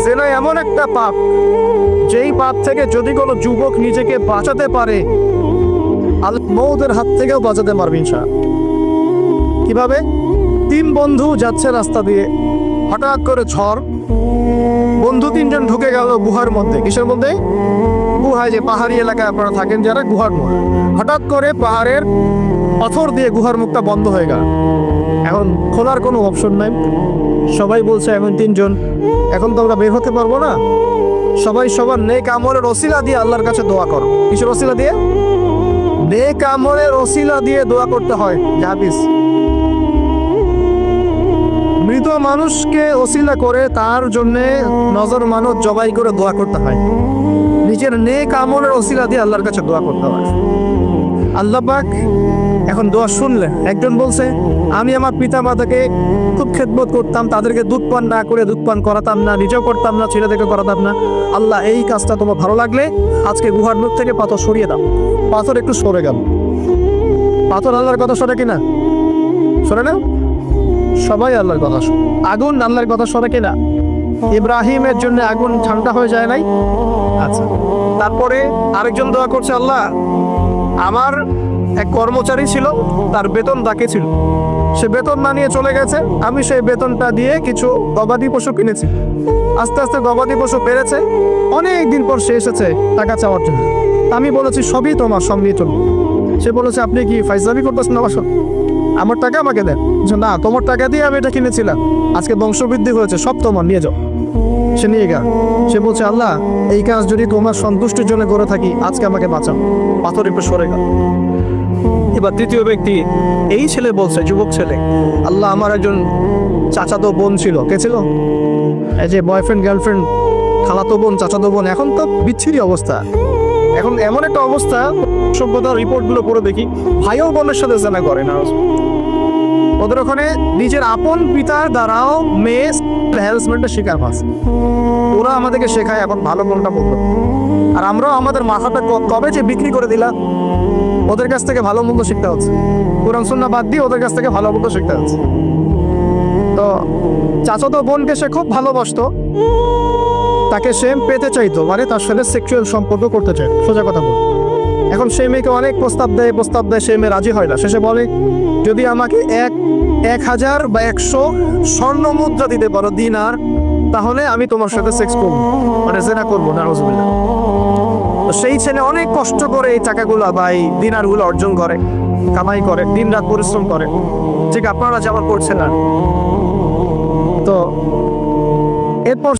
জেনা এমন একটা পাপ, যেই পাপ থেকে যদি কোনো যুবক নিজেকে বাঁচাতে পারে, মৌতের হাত থেকেও বাঁচাতে পারবে ইনশাআল্লাহ। কিভাবে? 3 বন্ধু যাচ্ছে রাস্তা দিয়ে, হঠাৎ করে ঝড়, বন্ধু 3 জন ঢুকে গেল গুহার মধ্যে। কিসের মধ্যে? গুহায়, যে পাহাড়ি এলাকায় আপনারা থাকেন যারা, গুহার মধ্যে। হঠাৎ করে পাহাড়ের পাথর দিয়ে গুহার মুখটা বন্ধ হয়ে গেল। এখন খোলার কোনো অপশন নাই। সবাই বলছে এখন 3 জন, এখন তো আমরা বের হতে পারবো না। সবাই সবার নেক আমলের ওসিলা দিয়ে আল্লাহর কাছে দোয়া করো। কিসের ওসিলা দিয়ে? নেক আমলের ওসিলা দিয়ে দোয়া করতে হয়। হাদিস, মৃত মানুষকে ওসিলা করে তার জন্য নজর মানত জবাই করে দোয়া করতে হয়। নিজের নেক আমলের ওসিলা দিয়ে আল্লাহর কাছে দোয়া করতে হয়। আল্লাহ পাক এখন দোয়া শুনলেন। একজন বলছে, আমি আমার পিতা মাতাকে খুব খেদমত করতাম, তাদেরকে দুধ পান না করে দুধ পান করাতাম না, নিজেও করতাম না, ছেলেদেরকে করাতাম না। আল্লাহ, এই কাজটা তোমার ভালো লাগলে আজকে গুহার মুখ থেকে পাথর সরিয়ে দাও। পাথর একটু সরে গেল। পাথর আল্লাহর কথা সরে কিনা? সরে না? সবাই আল্লাহর কথা শোনে। আগুন আল্লাহর কথা সরে কিনা? ইব্রাহিমের জন্য আগুন ঠান্ডা হয়ে যায় নাই? আচ্ছা, তারপরে আরেকজন দোয়া করছে, আল্লাহ, আমার এক কর্মচারী ছিল, তার বেতন বাকি ছিল, সে বেতন না নিয়ে চলে গেছে, আমি সেই বেতনটা দিয়ে কিছু গবাদি পশু কিনেছি। আস্তে আস্তে গবাদি পশু বেড়েছে, অনেক দিন পর সে এসেছে টাকা চাওয়ার জন্য। আমি বলেছি সবই তোমার, সব নিয়ে চলুন। সে বলেছে, আপনি কি ফাইজলামি করতেছেন? আমার টাকা আমাকে দেন। না, তোমার টাকা দিয়ে আমি এটা কিনেছিলাম, আজকে বংশবৃদ্ধি হয়েছে, সব তোমার, নিয়ে যাও। সে নিয়ে গেল। সে বলছে, আল্লাহ, এই কাজ যদি তোমার সন্তুষ্টির জন্য করে থাকি, আজকে আমাকে বাঁচাও। পাথর একটু সরে গেল। এবার তৃতীয় ব্যক্তি, এই ছেলে বলছে, যুবক ছেলে, আল্লাহ, আমার একজন চাচাতো বোন ছিল। কে ছিল? এই যে বয়ফ্রেন্ড গার্লফ্রেন্ড, খালাতো বোন, চাচাতো বোন। এখন তো বিচ্ছিরি অবস্থা। এখন এমন একটা অবস্থা, সভ্যতার রিপোর্টগুলো পড়ে দেখি, ভাইও বোনের সাথে জানা করে না। ওদের ওখানে নিজের আপন পিতার দ্বারাও মেয়ে হ্যারাসমেন্টের শিকার হচ্ছে। ওরা আমাদেরকে শেখায় এখন ভালো কোনটা বলতো, আর আমরাও আমাদের মাথাটা কবে যে বিক্রি করে দিলাম। ওদের কাছ থেকে ভালো মন্দ শিখতে হচ্ছে, কোরআন সুন্নাহ বাদ দিয়ে ওদের কাছ থেকে ভালো মন্দ শিখতে হচ্ছে। তো চাচাতো বোনকে সে খুব ভালোবাসতো, তাকে সে পেতে চাইতো, মানে তার সাথে সেক্সুয়াল সম্পর্ক করতে চায়, সোজা কথা বল। এখন সেই মেয়েকে অনেক প্রস্তাব দেয়, সেই মেয়ে রাজি হয় না। শেষে বলে, যদি আমাকে 1000 বা 100 স্বর্ণ মুদ্রা দিতে পারো, দিনার, তাহলে আমি তোমার সাথে সেক্স করবো, মানে জেনা করবো। নাউজুবিল্লাহ। তো সেই ছেলে অনেক কষ্ট করে এই টাকাগুলা বা এই দিনারগুলো অর্জন করে, কামাই করে, দিন রাত পরিশ্রম করে, ঠিক আপনারা যেমন করছেন না। তো এরপর